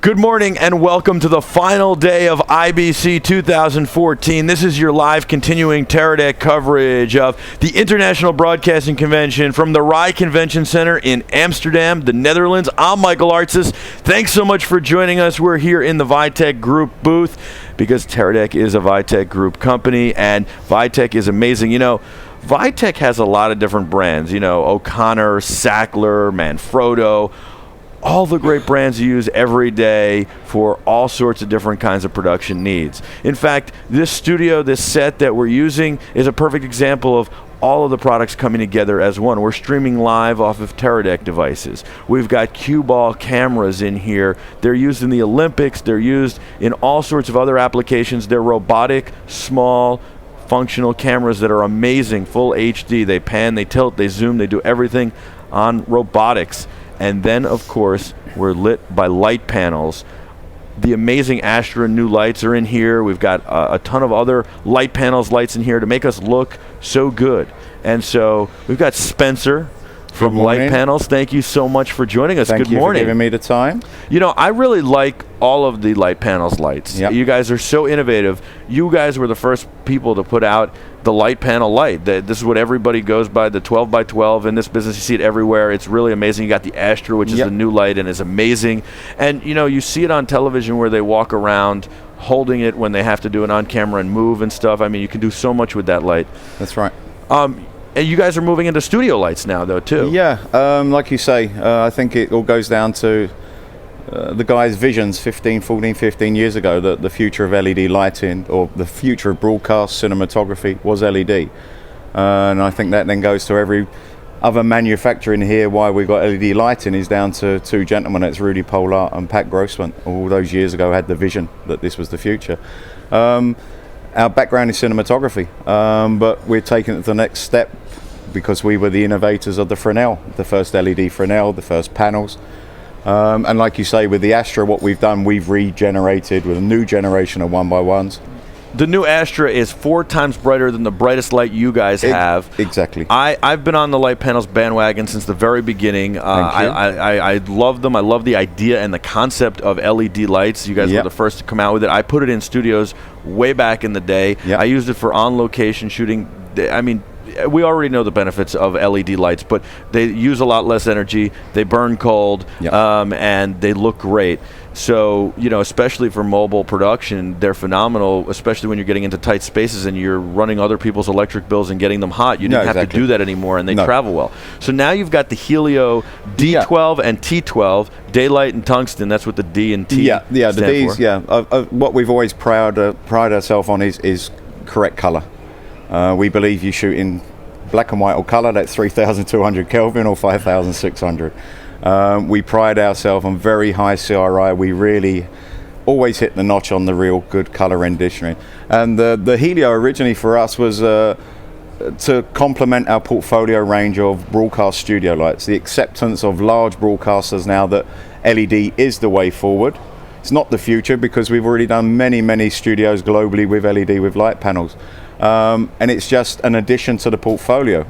Good morning and welcome to the final day of IBC 2014. This is your live continuing Teradek coverage of the International Broadcasting Convention from the RAI Convention Center in Amsterdam, the Netherlands. I'm Michael Artsis. Thanks so much for joining us. We're here in the Vitek Group booth because Teradek is a Vitek Group company and Vitek is amazing. You know, Vitek has a lot of different brands, you know, O'Connor, Sackler, Manfrotto, all the great brands you use every day for all sorts of different kinds of production needs. In fact, this studio, this set that we're using is a perfect example of all of the products coming together as one. We're streaming live off of Teradek devices. We've got cue ball cameras in here. They're used in the Olympics. They're used in all sorts of other applications. They're robotic, small, functional cameras that are amazing, full HD. They pan, they tilt, they zoom, they do everything on robotics. And then, of course, we're lit by light panels. The amazing Astra new lights are in here. We've got a ton of other light panels lights in here to make us look so good. And so we've got Spencer from Light Panels. Thank you so much for joining us. Good morning. Thank you for giving me the time. You know, I really like all of the Light Panels lights. Yep. You guys are so innovative. You guys were the first people to put out the light panel light. This is what everybody goes by, the 12 by 12 in this business. You see it everywhere. It's really amazing. You got the Astra, which is the new light and is amazing. And, you know, you see it on television where they walk around holding it when they have to do it on camera and move and stuff. I mean, you can do so much with that light. That's right. And you guys are moving into studio lights now, though, too. Yeah, like you say, I think it all goes down to the guys' visions 15 years ago that the future of LED lighting or the future of broadcast cinematography was LED. And I think that then goes to every other manufacturer in here. Why we got LED lighting is down to two gentlemen, that's Rudy Polar and Pat Grossman, all those years ago had the vision that this was the future. Our background is cinematography, but we're taking it to the next step because we were the innovators of the Fresnel, the first LED Fresnel, the first panels. And like you say, with the Astra, what we've done, we've regenerated with a new generation of 1x1s. The new Astra is 4 times brighter than the brightest light you guys have. Exactly. I've been on the light panels bandwagon since the very beginning. I love them. I love the idea and the concept of LED lights. You guys were the first to come out with it. I put it in studios way back in the day. I used it for on-location shooting. I mean, we already know the benefits of LED lights, but they use a lot less energy. They burn cold, and they look great. So, you know, especially for mobile production, they're phenomenal, especially when you're getting into tight spaces and you're running other people's electric bills and getting them hot. You didn't have to do that anymore, and they travel well. So now you've got the Helio D12 and T12, daylight and tungsten. That's what the D and T stand the D's, for. What we've always pride ourselves on is correct color. We believe you shoot in black and white or color, that's 3,200 Kelvin or 5,600. We pride ourselves on very high CRI. We really always hit the notch on the real good color renditioning. And the Helio originally for us was to complement our portfolio range of broadcast studio lights. The acceptance of large broadcasters now that LED is the way forward. It's not the future because we've already done many studios globally with LED with light panels. And it's just an addition to the portfolio.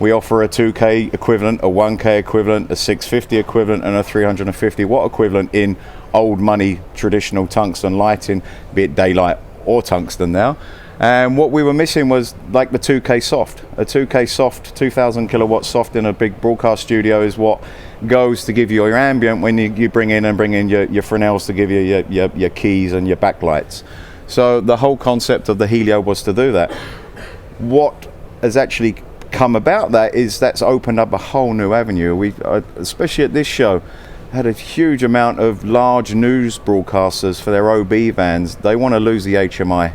We offer a 2K equivalent, a 1K equivalent, a 650 equivalent, and a 350 watt equivalent in old money traditional tungsten lighting, be it daylight or tungsten now. And what we were missing was like the 2K soft. A 2K soft, 2,000 kilowatt soft in a big broadcast studio is what goes to give you your ambient when you bring in your Fresnels to give you your keys and your backlights. So the whole concept of the Helio was to do that. What has actually come about that is that's opened up a whole new avenue. We've, especially at this show, had a huge amount of large news broadcasters for their OB vans. They want to lose the HMI.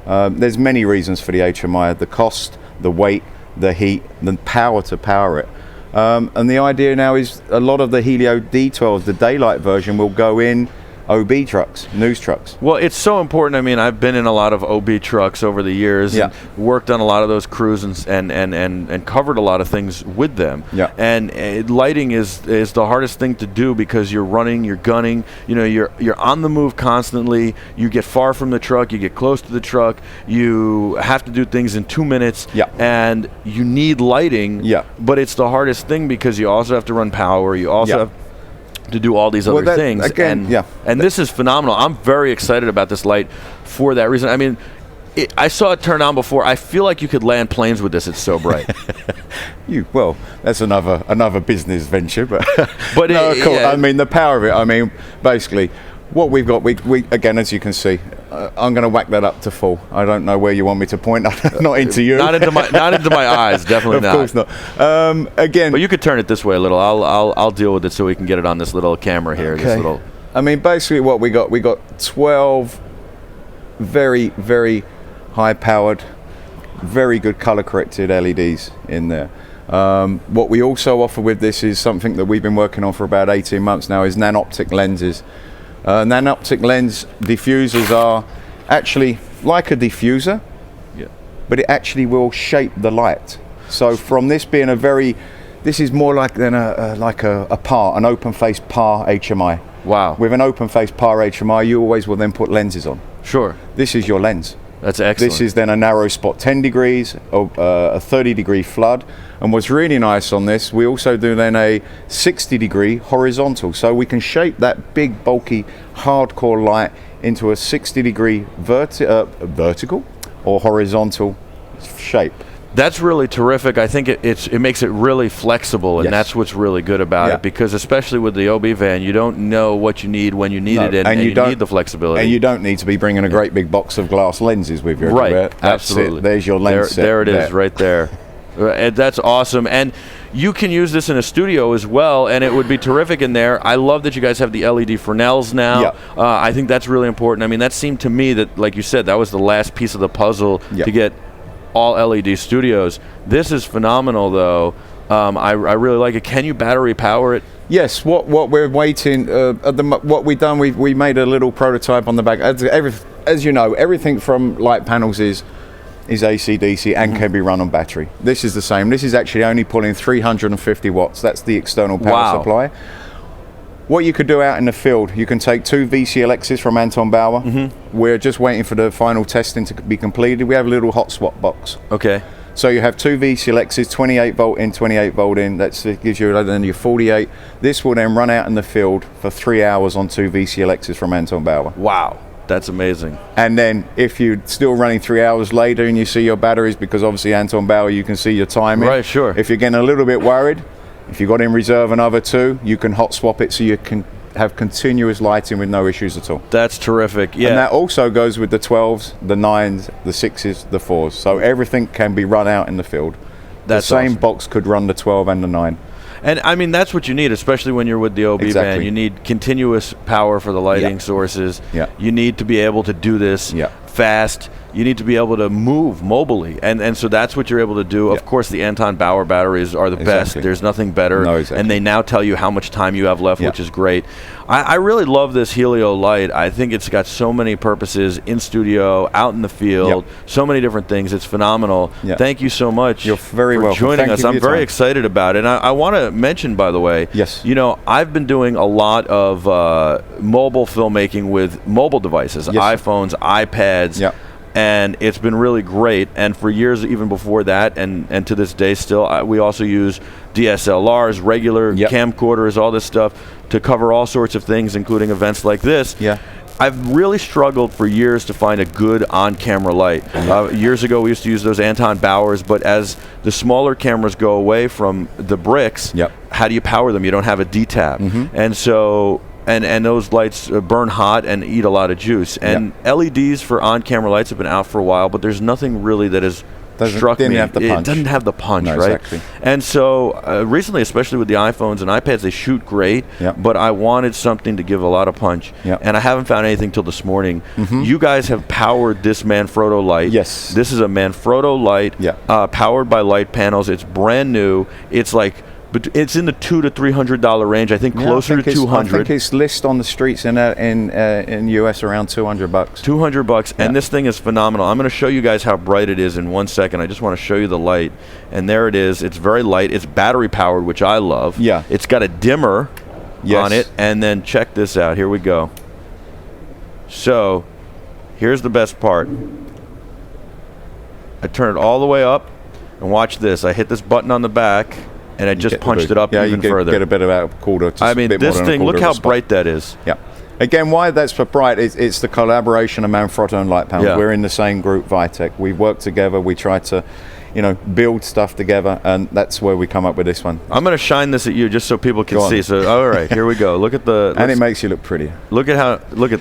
There's many reasons for the HMI: the cost, the weight, the heat, the power to power it. And the idea now is a lot of the Helio D12s, the daylight version, will go in OB trucks, news trucks. Well, it's so important. I mean, I've been in a lot of OB trucks over the years, and worked on a lot of those crews and covered a lot of things with them. And lighting is the hardest thing to do because you're running, you're gunning, you know, you're on the move constantly. You get far from the truck, you get close to the truck, you have to do things in 2 minutes, and you need lighting. But it's the hardest thing because you also have to run power. You also have to do all these other things. Again, and this is phenomenal. I'm very excited about this light for that reason. I mean, I saw it turn on before. I feel like you could land planes with this. It's so bright. Well, that's another business venture, but no, cool. I mean, the power of it. I mean, basically, what we've got, we again, as you can see, I'm going to whack that up to full. I don't know where you want me to point. Not into you. Not into my eyes. Definitely not. Of course not. Again, but you could turn it this way a little. I'll deal with it so we can get it on this little camera here. Okay. This little. I mean, basically, what we got 12 very, very high-powered, very good color-corrected LEDs in there. What we also offer with this is something that we've been working on for about 18 months now, is nanoptic lenses. Nanoptic lens diffusers are actually like a diffuser, but it actually will shape the light. So from this being this is more like than a PAR, an open-face PAR HMI. Wow. With an open-face PAR HMI, you always will then put lenses on. Sure. This is your lens. That's excellent. This is then a narrow spot 10 degrees, a 30-degree flood. And what's really nice on this, we also do then a 60-degree horizontal. So we can shape that big, bulky, hardcore light into a 60-degree vertical or horizontal shape. That's really terrific. I think it makes it really flexible, and that's what's really good about it, because especially with the OB van, you don't know what you need when you need it, and you need the flexibility. And you don't need to be bringing a great big box of glass lenses with you. Right, absolutely. There's your lens set. There it is, right there. And that's awesome. And you can use this in a studio as well, and it would be terrific in there. I love that you guys have the LED Fresnels now. I think that's really important. I mean, that seemed to me that, like you said, that was the last piece of the puzzle to get all LED studios. This is phenomenal, though. I really like it. Can you battery power it? Yes. What we're waiting. What we've done, we made a little prototype on the back. As you know, everything from Litepanels is AC DC and can be run on battery. This is the same. This is actually only pulling 350 watts. That's the external power supply. What you could do out in the field, you can take 2 VCLXs from Anton Bauer. We're just waiting for the final testing to be completed. We have a little hot swap box. Okay. So you have 2 VCLXs, 28 volt in, 28 volt in. That gives you then your 48. This will then run out in the field for 3 hours on 2 VCLXs from Anton Bauer. Wow. That's amazing. And then if you're still running 3 hours later and you see your batteries, because obviously Anton Bauer, you can see your timing. Right, sure. If you're getting a little bit worried, if you've got in reserve another 2, you can hot swap it so you can have continuous lighting with no issues at all. That's terrific. Yeah. And that also goes with the 12s, the 9s, the 6s, the 4s. So everything can be run out in the field. That's the same awesome. box could run the 12 and the 9. And I mean, that's what you need, especially when you're with the OB van. You need continuous power for the lighting sources. You need to be able to do this fast. You need to be able to move mobily. And so that's what you're able to do. Of course, the Anton Bauer batteries are the best. There's nothing better. And they now tell you how much time you have left, which is great. I really love this Helio light. I think it's got so many purposes in studio, out in the field, so many different things. It's phenomenal. Thank you so much. You're very welcome. For joining us. I'm very time. excited about it. And I want to mention, by the way, you know, I've been doing a lot of mobile filmmaking with mobile devices, iPhones, iPads. And it's been really great. And for years, even before that, and to this day still, we also use DSLRs, regular camcorders, all this stuff to cover all sorts of things, including events like this. I've really struggled for years to find a good on-camera light. Years ago, we used to use those Anton Bauers, but as the smaller cameras go away from the bricks, how do you power them? You don't have a D-tab. And so... And those lights burn hot and eat a lot of juice. And LEDs for on-camera lights have been out for a while, but there's nothing really that has struck me. It doesn't have the punch, right? Exactly. And so recently, especially with the iPhones and iPads, they shoot great, but I wanted something to give a lot of punch. And I haven't found anything till this morning. You guys have powered this Manfrotto light. Yes. This is a Manfrotto light powered by Litepanels. It's brand new. It's like... But it's in the $200 to $300 range. I think closer to $200. I think it's listed on the streets in US around $200. $200, and this thing is phenomenal. I'm going to show you guys how bright it is in 1 second. I just want to show you the light, and there it is. It's very light. It's battery powered, which I love. It's got a dimmer on it, and then check this out. Here we go. So, here's the best part. I turn it all the way up, and watch this. I hit this button on the back. and it just Get the punched boost. it up Yeah, even you further. get a bit about a quarter. Just I a mean, bit more this than a thing, look quarter how of a spot. bright that is. Yeah. Again, why that's for bright is it's the collaboration of Manfrotto and Litepanels. Yeah. We're in the same group, Vitek. We work together. We try to, build stuff together, and that's where we come up with this one. I'm going to shine this at you just so people can Go on. see. So, all right, here we go. Look at the. And it makes you look prettier. Look at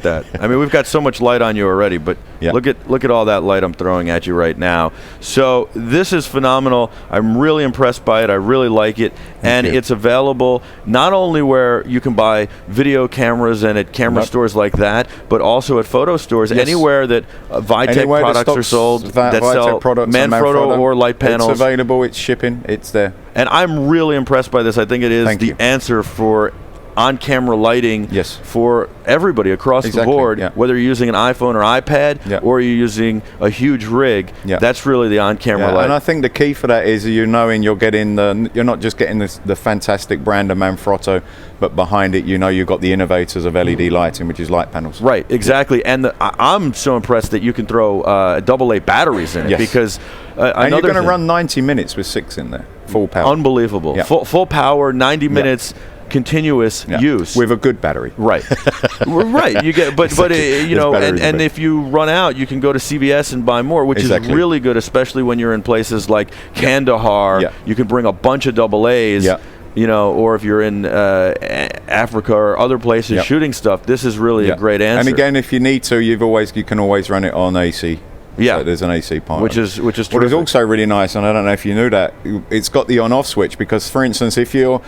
that. I mean, we've got so much light on you already, but Yeah. look at all that light I'm throwing at you right now. So this is phenomenal. I'm really impressed by it. I really like it, and you. it's available not only where you can buy video cameras and at camera stores like that, but also at photo stores. Yes. Anywhere that Vitek Anywhere that products are stocks sold that Vitek sell products and Manfrotto or Litepanels. It's available. It's shipping. It's there. And I'm really impressed by this. I think it is Thank the you. answer for on-camera lighting Yes. for everybody across the Exactly, board, yeah. whether you're using an iPhone or iPad Yeah. or you're using a huge rig. Yeah. That's really the on-camera Yeah, light. and I think the key for that is you're not just getting the fantastic brand of Manfrotto, but behind it, you've got the innovators of LED lighting, which is Litepanels. Right, exactly. And I'm so impressed that you can throw AA batteries in it Yes. because And you're going to thing- run 90 minutes with 6 in there, full power. unbelievable. Yeah. Full power, 90 minutes, continuous Yeah. use. With a good battery. Right, right. You get, but Exactly. This battery's and big. if you run out, you can go to CVS and buy more, which Exactly. is really good, especially when you're in places like Kandahar. Yeah. You can bring a bunch of AA's. Yeah. Or if you're in Africa or other places Yeah. shooting stuff, this is really Yeah. a great answer. And again, if you need to, you can always run it on AC. Yeah. So there's an AC part. which is What is terrific. also really nice, and I don't know if you knew that, it's got the on-off switch because, for instance, if you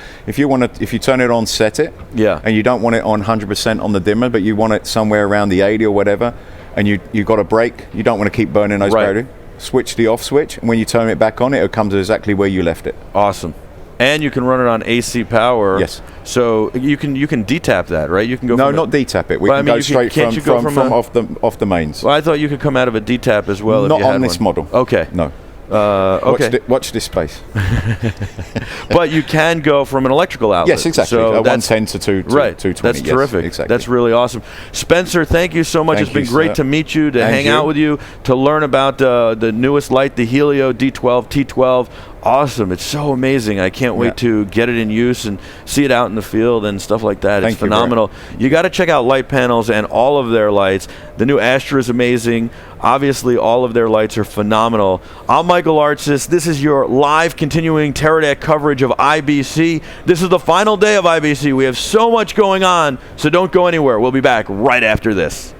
turn it on, set it, Yeah. and you don't want it on 100% on the dimmer, but you want it somewhere around the 80 or whatever, and you got a break, you don't want to keep burning those Right. batteries. Switch the off switch, and when you turn it back on, it comes exactly where you left it. Awesome. And you can run it on AC power. Yes. So you can detap that, right? You can go. No, from not detap it. We Well, I can mean, go you straight can't from you go from off the mains. Well, I thought you could come out of a detap as well. Not if you had on this one. model. Okay. No. Okay. Watch this space. But you can go from an electrical outlet. Yes, exactly. So that's 110 to 220. That's yes, terrific. Exactly. That's really awesome. Spencer, thank you so much. Thank It's been you, great sir. to meet you, to And hang you. out with you, to learn about the newest light, the Helio D12, T12. Awesome. It's so amazing. I can't wait to get it in use and see it out in the field and stuff like that. Thank It's you, phenomenal. You got to check out Litepanels and all of their lights. The new Astra is amazing. Obviously, all of their lights are phenomenal. I'm Michael Artsis. This is your live continuing Teradek coverage of IBC. This is the final day of IBC. We have so much going on, so don't go anywhere. We'll be back right after this.